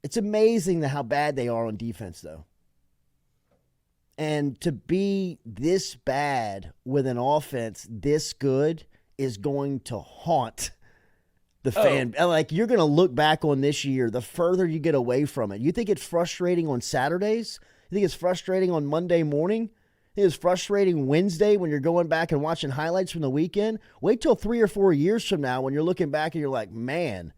It's amazing how bad they are on defense, though. And to be this bad with an offense this good is going to haunt the fan. Like, you're going to look back on this year, the further you get away from it. You think it's frustrating on Saturdays? You think it's frustrating on Monday morning? You think it's frustrating Wednesday when you're going back and watching highlights from the weekend? Wait till 3 or 4 years from now when you're looking back and you're like, man,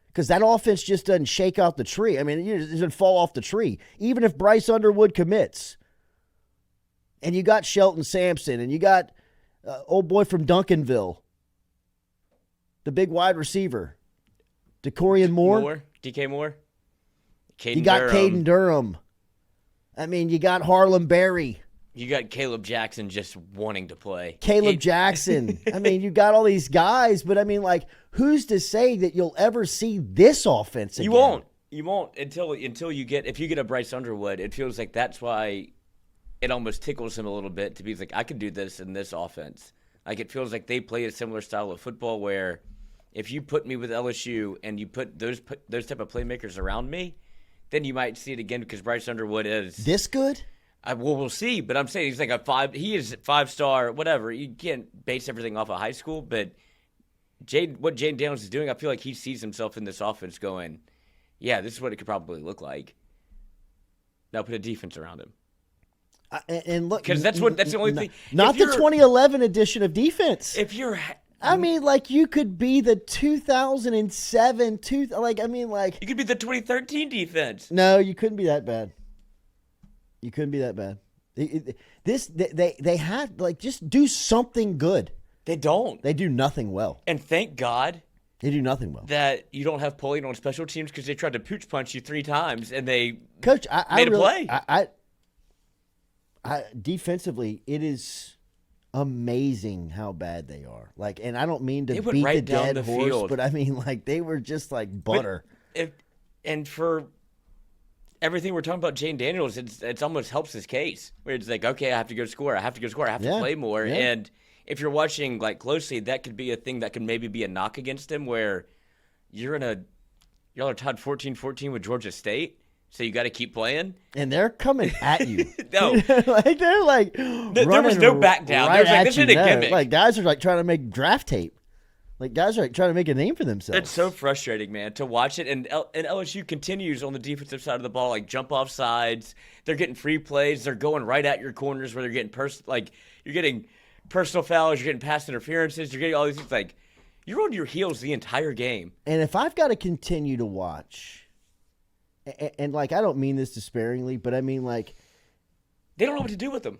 because that offense just doesn't shake out the tree. I mean, it doesn't fall off the tree. Even if Bryce Underwood commits. And you got Shelton Sampson, and you got old boy from Duncanville, the big wide receiver, DeCorian Moore. DK Moore. You got Caden Durham. I mean, you got Harlem Berry. You got Caleb Jackson just wanting to play. Caleb Jackson. I mean, you got all these guys, but I mean, like, who's to say that you'll ever see this offense again? You won't until you get, if you get a Bryce Underwood, it feels like that's why it almost tickles him a little bit to be like, I could do this in this offense. Like, it feels like they play a similar style of football where if you put me with LSU and you put those type of playmakers around me, then you might see it again because Bryce Underwood is this good. Well, we'll see, but I'm saying he's like he is 5-star, whatever. You can't base everything off of high school, but what Jayden Daniels is doing, I feel like he sees himself in this offense going, yeah, this is what it could probably look like. Now put a defense around him. And look, because that's the only thing. Not the 2011 edition of defense. If you're, I mean, like, you could be the 2007, you could be the 2013 defense. No, you couldn't be that bad. You couldn't be that bad. They had, like, just do something good. They don't. They do nothing well. And thank God they do nothing well. That you don't have Pauline on special teams because they tried to pooch punch you 3 times and they Coach, made a play. I defensively, it is amazing how bad they are. Like, and I don't mean to beat the dead horse, field. But I mean, like, they were just like butter. And for everything we're talking about Jayden Daniels, it's almost helps his case. Where it's like, okay, I have to go score. I have to play more. Yeah. And if you're watching, like, closely, that could be a thing that could maybe be a knock against him where y'all are tied 14-14 with Georgia State. So you got to keep playing, and they're coming at you. No, like they're like there was no back down. Right, like, this isn't a gimmick. Like, guys are like trying to make draft tape. Like, guys are like trying to make a name for themselves. It's so frustrating, man, to watch it. And LSU continues on the defensive side of the ball, like jump off sides. They're getting free plays. They're going right at your corners where they're getting you're getting personal fouls. You're getting pass interferences. You're getting all these things. Like, you're on your heels the entire game. And if I've got to continue to watch. And, like, I don't mean this despairingly, but I mean, like, they don't know what to do with them.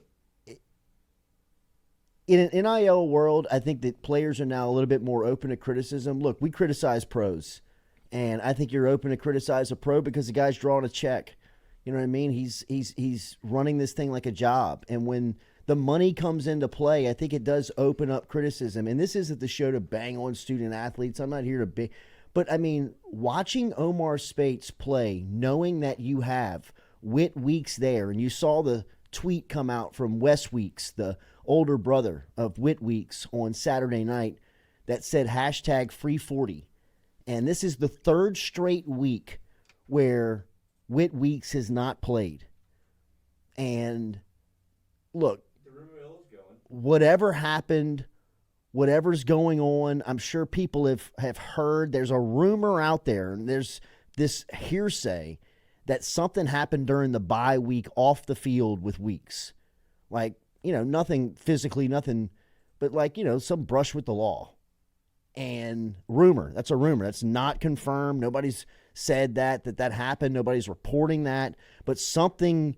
In an NIL world, I think that players are now a little bit more open to criticism. Look, we criticize pros, and I think you're open to criticize a pro because the guy's drawing a check. You know what I mean? He's running this thing like a job, and when the money comes into play, I think it does open up criticism. And this isn't the show to bang on student athletes. I'm not here to be. But, I mean, watching Omar Spates play, knowing that you have Whit Weeks there, and you saw the tweet come out from Wes Weeks, the older brother of Whit Weeks, on Saturday night that said #free40. And this is the 3rd straight week where Whit Weeks has not played. And, look, the rumor mill is going. Whatever happened, whatever's going on, I'm sure people have heard. There's a rumor out there, and there's this hearsay that something happened during the bye week off the field with Weeks. Like, nothing physically, nothing, but like, some brush with the law. And rumor, that's a rumor. That's not confirmed. Nobody's said that happened. Nobody's reporting that, but something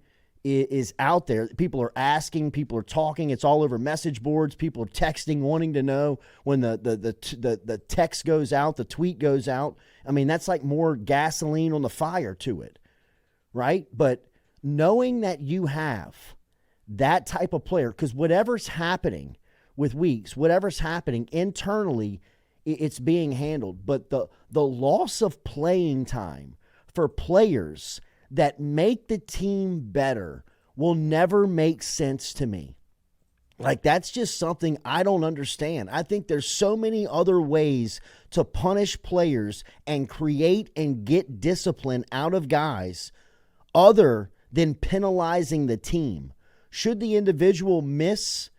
is out there. People are asking, people are talking. It's all over message boards. People are texting, wanting to know when the text goes out, the tweet goes out. I mean, that's like more gasoline on the fire to it, right? But knowing that you have that type of player, because whatever's happening with Weeks, whatever's happening internally, it's being handled. But the loss of playing time for players that make the team better will never make sense to me. Like, that's just something I don't understand. I think there's so many other ways to punish players and create and get discipline out of guys other than penalizing the team. Should the individual miss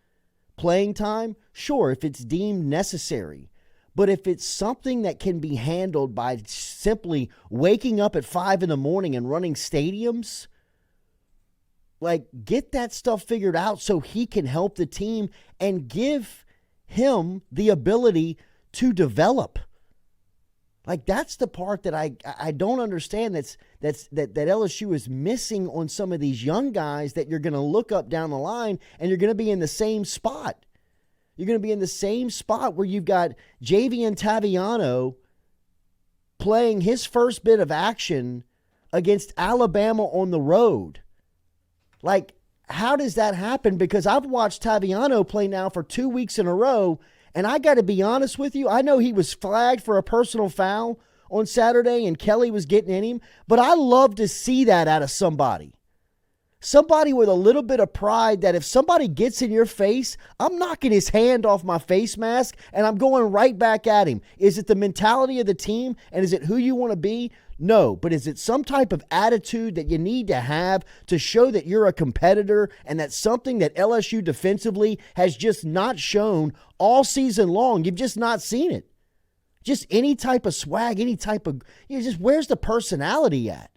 playing time? Sure, if it's deemed necessary. But if it's something that can be handled by simply waking up at 5 a.m. and running stadiums, like, get that stuff figured out so he can help the team and give him the ability to develop. Like, that's the part that I don't understand that LSU is missing on some of these young guys that you're going to look up down the line, and you're going to be in the same spot. You're going to be in the same spot where you've got Jayden Taviano playing his first bit of action against Alabama on the road. Like, how does that happen? Because I've watched Taviano play now for 2 weeks in a row, and I got to be honest with you, I know he was flagged for a personal foul on Saturday and Kelly was getting in him, but I love to see that out of somebody. Somebody with a little bit of pride that if somebody gets in your face, I'm knocking his hand off my face mask and I'm going right back at him. Is it the mentality of the team and is it who you want to be? No, but is it some type of attitude that you need to have to show that you're a competitor, and that's something that LSU defensively has just not shown all season long? You've just not seen it. Just any type of swag, any type of, just where's the personality at?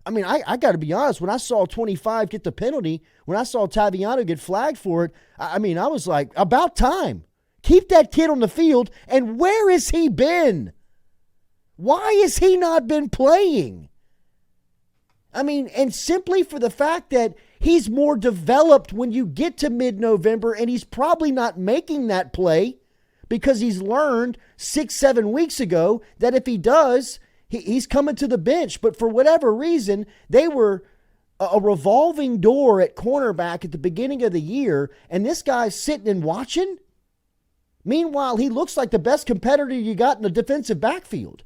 I mean, I got to be honest, when I saw 25 get the penalty, when I saw Taviano get flagged for it, I mean, I was like, about time. Keep that kid on the field, and where has he been? Why has he not been playing? I mean, and simply for the fact that he's more developed when you get to mid-November, and he's probably not making that play because he's learned 6-7 weeks ago that if he does, he's coming to the bench. But for whatever reason, they were a revolving door at cornerback at the beginning of the year, and this guy's sitting and watching. Meanwhile, he looks like the best competitor you got in the defensive backfield.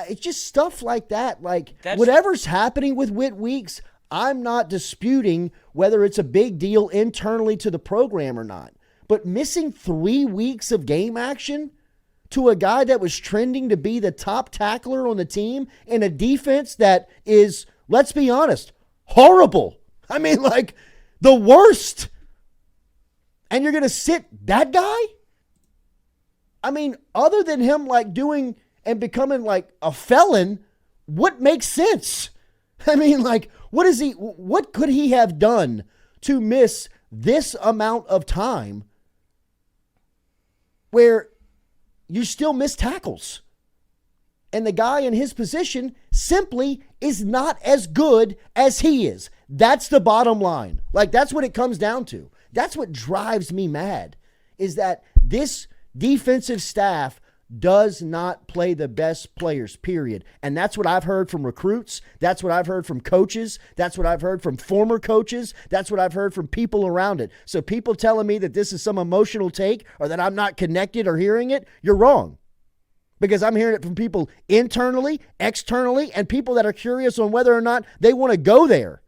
It's just stuff like that. Like, whatever's happening with Whit Weeks, I'm not disputing whether it's a big deal internally to the program or not. But missing 3 weeks of game action to a guy that was trending to be the top tackler on the team in a defense that is, let's be honest, horrible. I mean, like, the worst. And you're going to sit that guy? I mean, other than him, like, doing and becoming like a felon, what makes sense? I mean, like, what could he have done to miss this amount of time where you still miss tackles? And the guy in his position simply is not as good as he is. That's the bottom line. Like, that's what it comes down to. That's what drives me mad, is that this defensive staff does not play the best players, period. And that's what I've heard from recruits. That's what I've heard from coaches. That's what I've heard from former coaches. That's what I've heard from people around it. So people telling me that this is some emotional take or that I'm not connected or hearing it, you're wrong. Because I'm hearing it from people internally, externally, and people that are curious on whether or not they want to go there.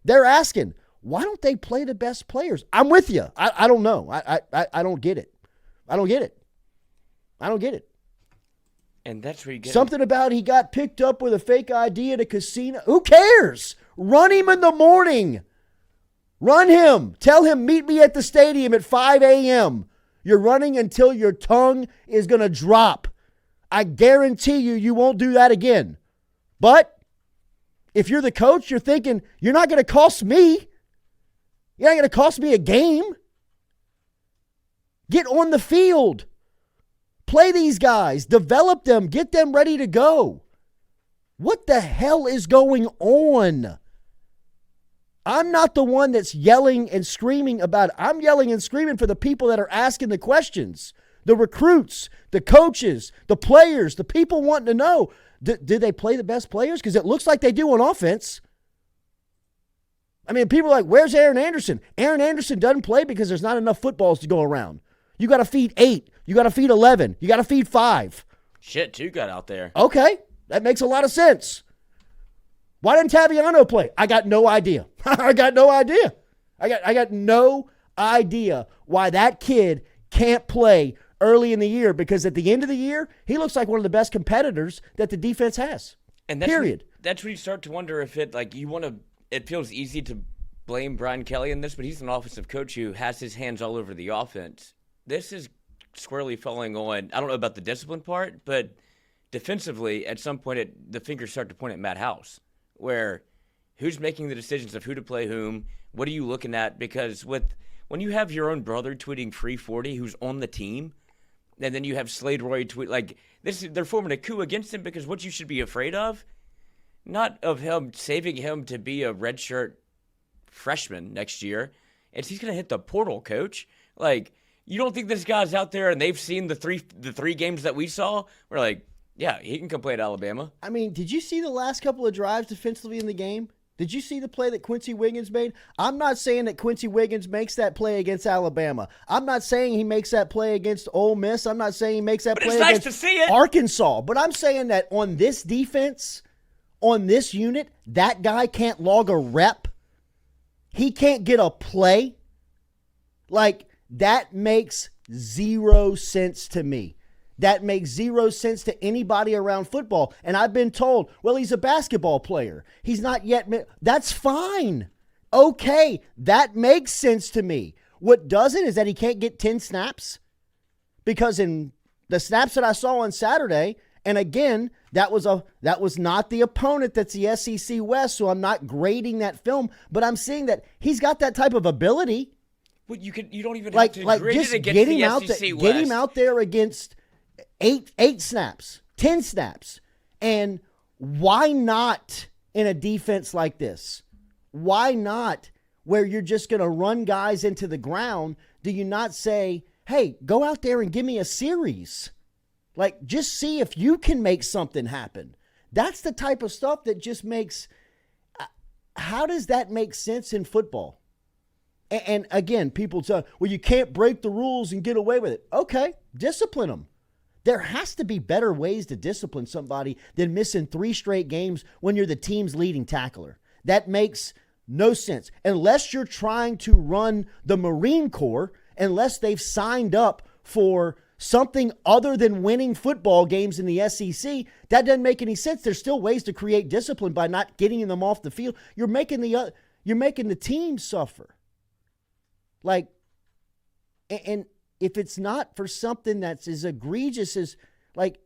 They're asking, why don't they play the best players? I'm with you. I don't know. I don't get it. I don't get it. And that's where you get something about he got picked up with a fake ID at a casino. Who cares? Run him in the morning. Run him. Tell him, meet me at the stadium at 5 a.m. You're running until your tongue is going to drop. I guarantee you won't do that again. But if you're the coach, you're thinking, you're not going to cost me. You're not going to cost me a game. Get on the field. Play these guys, develop them, get them ready to go. What the hell is going on? I'm not the one that's yelling and screaming about it. I'm yelling and screaming for the people that are asking the questions. The recruits, the coaches, the players, the people wanting to know, did they play the best players? Because it looks like they do on offense. I mean, people are like, where's Aaron Anderson? Aaron Anderson doesn't play because there's not enough footballs to go around. You got to feed 8. You got to feed 11. You got to feed 5. Shit, 2 got out there. Okay, that makes a lot of sense. Why didn't Taviano play? I got no idea. I got no idea. I got no idea why that kid can't play early in the year, because at the end of the year, he looks like one of the best competitors that the defense has. And that's period. That's where you start to wonder if it feels easy to blame Brian Kelly in this, but he's an offensive coach who has his hands all over the offense. This is squarely falling on, I don't know about the discipline part, but defensively, at some point, the fingers start to point at Matt House, where who's making the decisions of who to play whom, what are you looking at? Because when you have your own brother tweeting free 40 who's on the team, and then you have Slade Roy tweet like this, they're forming a coup against him, because what you should be afraid of, not of him saving him to be a redshirt freshman next year, it's he's going to hit the portal, coach. Like, you don't think this guy's out there and they've seen the three games that we saw? We're like, yeah, he can come play at Alabama. I mean, did you see the last couple of drives defensively in the game? Did you see the play that Quincy Wiggins made? I'm not saying that Quincy Wiggins makes that play against Alabama. I'm not saying he makes that play against Ole Miss. I'm not saying he makes that play nice against to see it. Arkansas. But I'm saying that on this defense, on this unit, that guy can't log a rep. He can't get a play. Like, that makes zero sense to me. That makes zero sense to anybody around football. And I've been told, well, he's a basketball player. He's not yet. That's fine. Okay, that makes sense to me. What doesn't is that he can't get 10 snaps. Because in the snaps that I saw on Saturday, and again, that was not the opponent that's the SEC West, so I'm not grading that film, but I'm seeing that he's got that type of ability. But you don't even have to grade just it against get him the out SEC there, West. get him out there against eight snaps, 10 snaps. And why not in a defense like this? Why not where you're just going to run guys into the ground? Do you not say, hey, go out there and give me a series? Like, just see if you can make something happen. That's the type of stuff that just makes, how does that make sense in football? And again, people say, well, you can't break the rules and get away with it. Okay, discipline them. There has to be better ways to discipline somebody than missing 3 straight games when you're the team's leading tackler. That makes no sense. Unless you're trying to run the Marine Corps, unless they've signed up for something other than winning football games in the SEC, that doesn't make any sense. There's still ways to create discipline by not getting them off the field. You're making the team suffer. Like, and if it's not for something that's as egregious as, like,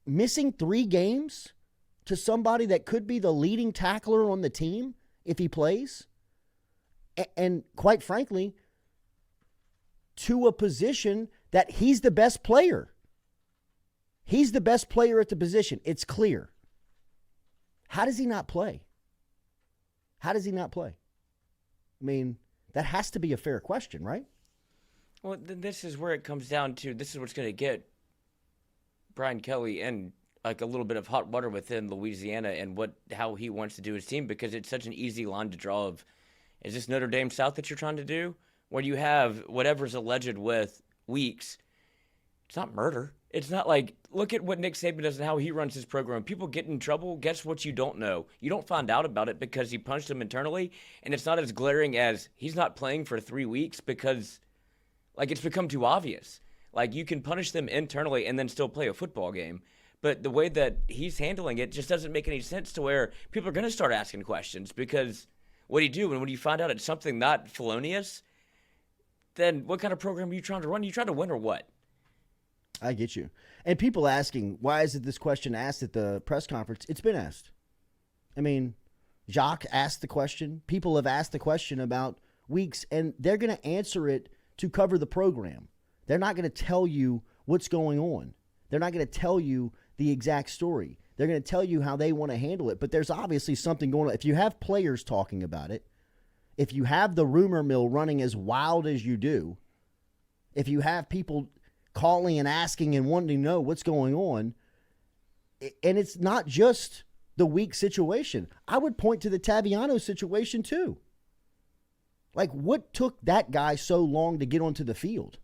missing 3 games to somebody that could be the leading tackler on the team if he plays, and quite frankly, to a position that he's the best player. He's the best player at the position. It's clear. How does he not play? How does he not play? I mean, that has to be a fair question, right? Well, this is where it comes down to, this is what's going to get Brian Kelly in like a little bit of hot water within Louisiana and how he wants to do his team, because it's such an easy line to draw of, is this Notre Dame South that you're trying to do? Where you have whatever's alleged with Weeks, it's not murder. It's not like, look at what Nick Saban does and how he runs his program. People get in trouble. Guess what you don't know? You don't find out about it because he punched them internally, and it's not as glaring as he's not playing for 3 weeks because, like, it's become too obvious. Like, you can punish them internally and then still play a football game. But the way that he's handling it just doesn't make any sense, to where people are going to start asking questions, because what do you do? And when you find out it's something not felonious, then what kind of program are you trying to run? You trying to win or what? I get you. And people asking, why is this question asked at the press conference? It's been asked. I mean, Jacques asked the question. People have asked the question about Weeks, and they're going to answer it to cover the program. They're not going to tell you what's going on. They're not going to tell you the exact story. They're going to tell you how they want to handle it. But there's obviously something going on. If you have players talking about it, if you have the rumor mill running as wild as you do, if you have people calling and asking and wanting to know what's going on, and it's not just the Weeks situation. I would point to the Taviano situation too. Like, what took that guy so long to get onto the field?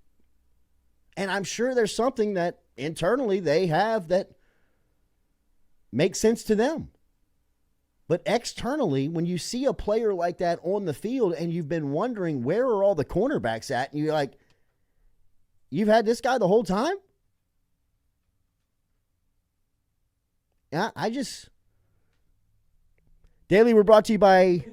And I'm sure there's something that internally they have that makes sense to them. But externally, when you see a player like that on the field and you've been wondering where are all the cornerbacks at, and you're like, you've had this guy the whole time? Yeah, Daily, we're brought to you by,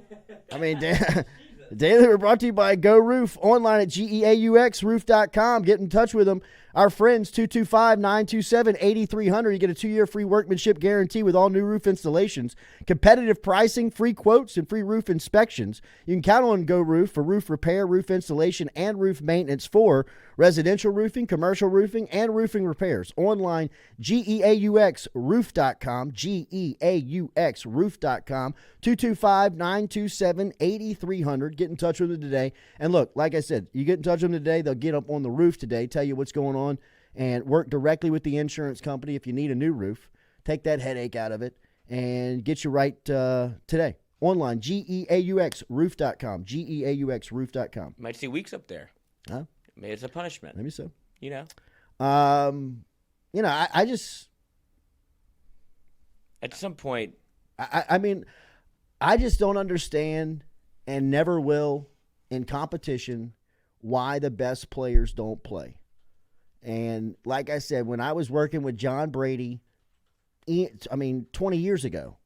Daily, we're brought to you by Go Roof, online at GEAUXroof.com. Get in touch with them. Our friends, 225-927-8300. You get a 2-year free workmanship guarantee with all new roof installations. Competitive pricing, free quotes, and free roof inspections. You can count on Go Roof for roof repair, roof installation, and roof maintenance for residential roofing, commercial roofing, and roofing repairs. Online, GEAUXroof.com, GEAUXroof.com, 225-927-8300. Get in touch with them today. And look, like I said, you get in touch with them today, they'll get up on the roof today, tell you what's going on, and work directly with the insurance company if you need a new roof. Take that headache out of it and get you right today. Online, GEAUXroof.com, GEAUXroof.com. Might see weeks up there. Huh? Maybe it's a punishment. Maybe so. I just at some point, I just don't understand and never will in competition why the best players don't play. And like I said, when I was working with John Brady, 20 years ago,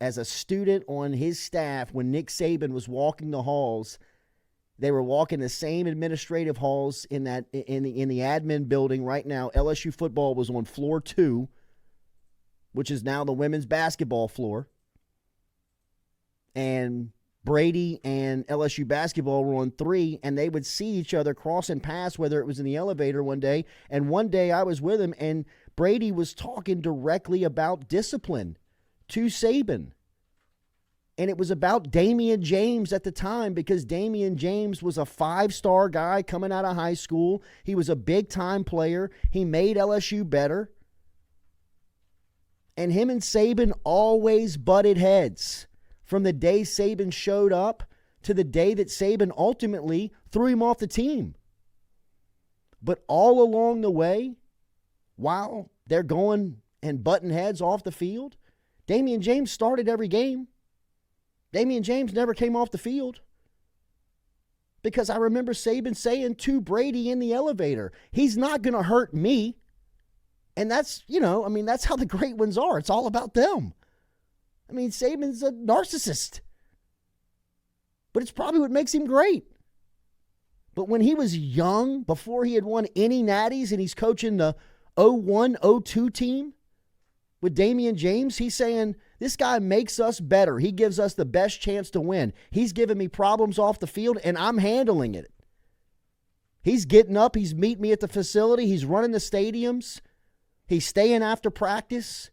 as a student on his staff, when Nick Saban was walking the halls, they were walking the same administrative halls in the admin building right now. LSU Football was on floor 2, which is now the women's basketball floor. And Brady and LSU basketball were on 3, and they would see each other cross and pass, whether it was in the elevator one day. And one day I was with him, and Brady was talking directly about discipline to Saban. And it was about Damian James at the time, because Damian James was a 5-star guy coming out of high school. He was a big-time player. He made LSU better. And him and Saban always butted heads. From the day Saban showed up to the day that Saban ultimately threw him off the team. But all along the way, while they're going and butting heads off the field, Damian James started every game. Damian James never came off the field. Because I remember Saban saying to Brady in the elevator, he's not going to hurt me. And that's, that's how the great ones are. It's all about them. Saban's a narcissist. But it's probably what makes him great. But when he was young, before he had won any natties, and he's coaching the 01-02 team with Damian James, he's saying, this guy makes us better. He gives us the best chance to win. He's giving me problems off the field, and I'm handling it. He's getting up. He's meeting me at the facility. He's running the stadiums. He's staying after practice.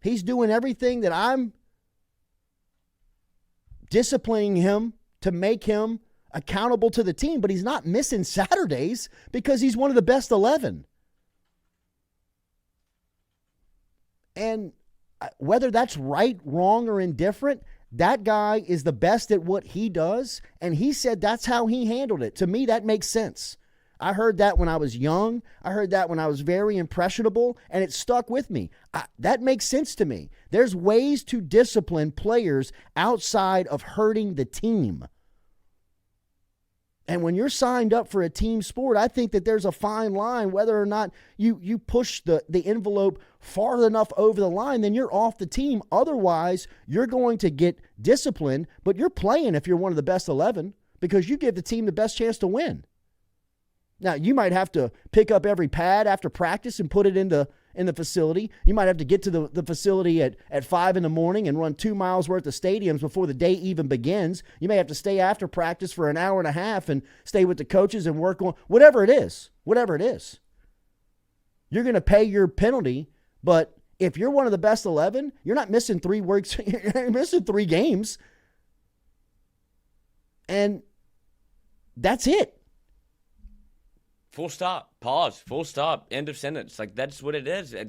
He's doing everything that I'm disciplining him to make him accountable to the team, but he's not missing Saturdays because he's one of the best 11. And whether that's right, wrong, or indifferent, that guy is the best at what he does, and he said that's how he handled it. To me, that makes sense. I heard that when I was young. I heard that when I was very impressionable, and it stuck with me. That makes sense to me. There's ways to discipline players outside of hurting the team. And when you're signed up for a team sport, I think that there's a fine line. Whether or not you push the envelope far enough over the line, then you're off the team. Otherwise, you're going to get disciplined, but you're playing if you're one of the best 11 because you give the team the best chance to win. Now, you might have to pick up every pad after practice and put it in the facility. You might have to get to the facility at 5 in the morning and run 2 miles worth of stadiums before the day even begins. You may have to stay after practice for an hour and a half and stay with the coaches and work on whatever it is. Whatever it is. You're going to pay your penalty, but if you're one of the best 11, you're not missing 3 weeks. You're missing 3 games. And that's it. Full stop. Pause. Full stop. End of sentence. Like, that's what it is. At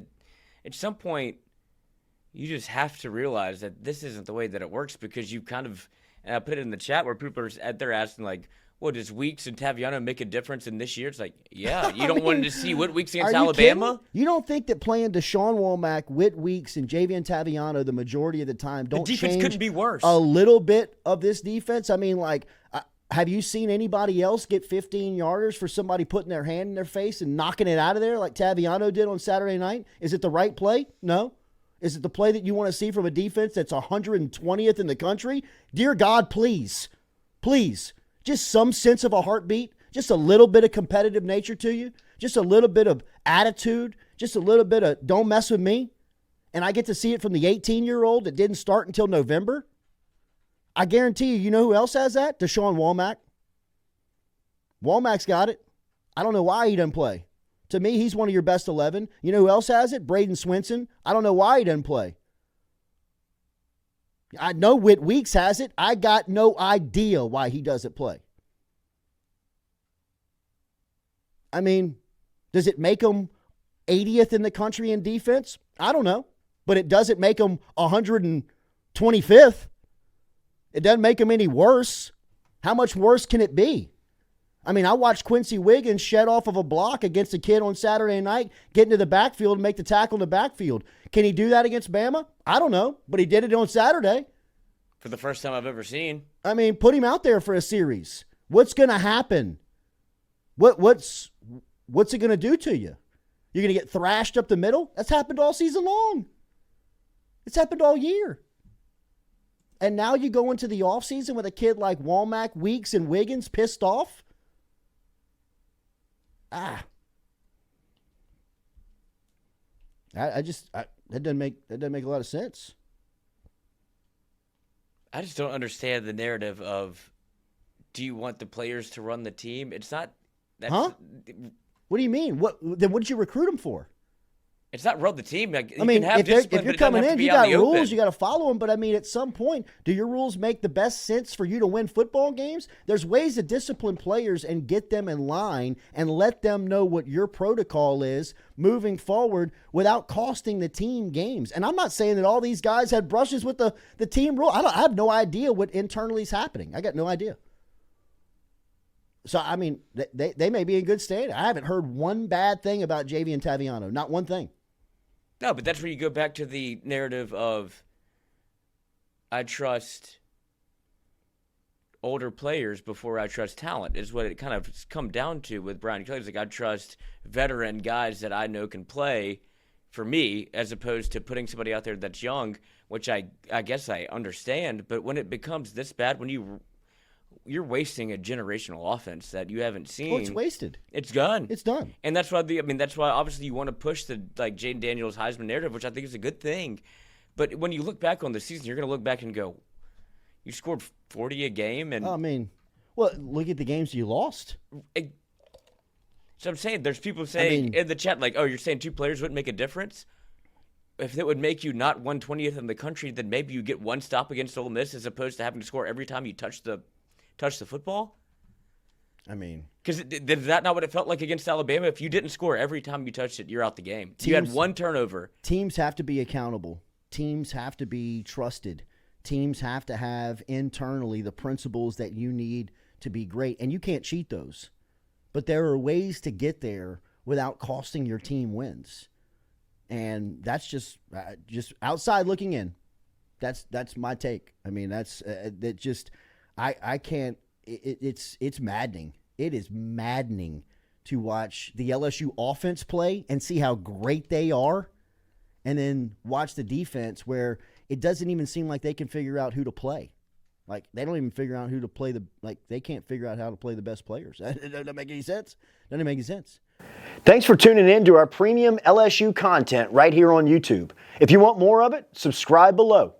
some point, you just have to realize that this isn't the way that it works, because you kind of, and I put it in the chat where people are they're asking, like, Well, does Weeks and Taviano make a difference in this year? It's like, yeah, you don't want to see Whit Weeks against are you Alabama? kidding? You don't think that playing Deshaun Womack, Whit Weeks, and Javian Taviano the majority of the time don't The defense change couldn't be worse. a little bit of this defense? I mean, like, have you seen anybody else get 15-yarders for somebody putting their hand in their face and knocking it out of there like Taviano did on Saturday night? Is it the right play? No. Is it the play that you want to see from a defense that's 120th in the country? Dear God, please. Please. Just some sense of a heartbeat, just a little bit of competitive nature to you, just a little bit of attitude, just a little bit of don't mess with me. And I get to see it from the 18-year-old that didn't start until November. I guarantee you know who else has that? Deshaun Womack. Womack's got it. I don't know why he doesn't play. To me, he's one of your best 11. You know who else has it? Braden Swinson. I don't know why he doesn't play. I know Whit Weeks has it. I got no idea why he doesn't play. I mean, does it make him 80th in the country in defense? I don't know. But it doesn't make him 125th. It doesn't make him any worse. How much worse can it be? I mean, I watched Quincy Wiggins shed off of a block against a kid on Saturday night, get into the backfield and make the tackle in the backfield. Can he do that against Bama? I don't know, but he did it on Saturday. For the first time I've ever seen. I mean, put him out there for a series. What's going to happen? What's it going to do to you? You're going to get thrashed up the middle? That's happened all season long. It's happened all year. And now you go into the offseason with a kid like Womack, Weeks, and Wiggins pissed off? That doesn't make a lot of sense. I just don't understand the narrative of, do you want the players to run the team? It's not. Huh? What do you mean? What did you recruit them for? It's not run the team. Like, I mean, if you're coming in, you got rules, you got to follow them. But I mean, at some point, do your rules make the best sense for you to win football games? There's ways to discipline players and get them in line and let them know what your protocol is moving forward without costing the team games. And I'm not saying that all these guys had brushes with the team rule. I have no idea what internally is happening. I got no idea. So, I mean, they may be in good state. I haven't heard one bad thing about Javian Taviano. Not one thing. No, but that's where you go back to the narrative of, I trust older players before I trust talent, is what it kind of come down to with Brian Kelly. It's like, I trust veteran guys that I know can play for me, as opposed to putting somebody out there that's young, which I guess I understand. But when it becomes this bad, when you're wasting a generational offense that you haven't seen. Well, it's wasted. It's gone. It's done. And that's why that's why obviously you want to push the Jayden Daniels Heisman narrative, which I think is a good thing. But when you look back on the season, you're going to look back and go, you scored 40 a game, and I mean, well, look at the games you lost. So I'm saying, there's people saying in the chat, like, oh, you're saying two players wouldn't make a difference? If it would make you not 120th in the country, then maybe you get one stop against Ole Miss as opposed to having to score every time you touch the football? I mean, because is that not what it felt like against Alabama? If you didn't score every time you touched it, you're out the game. You had one turnover. Teams have to be accountable. Teams have to be trusted. Teams have to have internally the principles that you need to be great, and you can't cheat those. But there are ways to get there without costing your team wins, and that's just outside looking in. That's my take. I mean, that's that just. I can't. It's maddening. It is maddening to watch the LSU offense play and see how great they are, and then watch the defense where it doesn't even seem like they can figure out who to play. Like, they don't even figure out who to play they can't figure out how to play the best players. That doesn't make any sense. Doesn't make any sense. Thanks for tuning in to our premium LSU content right here on YouTube. If you want more of it, subscribe below.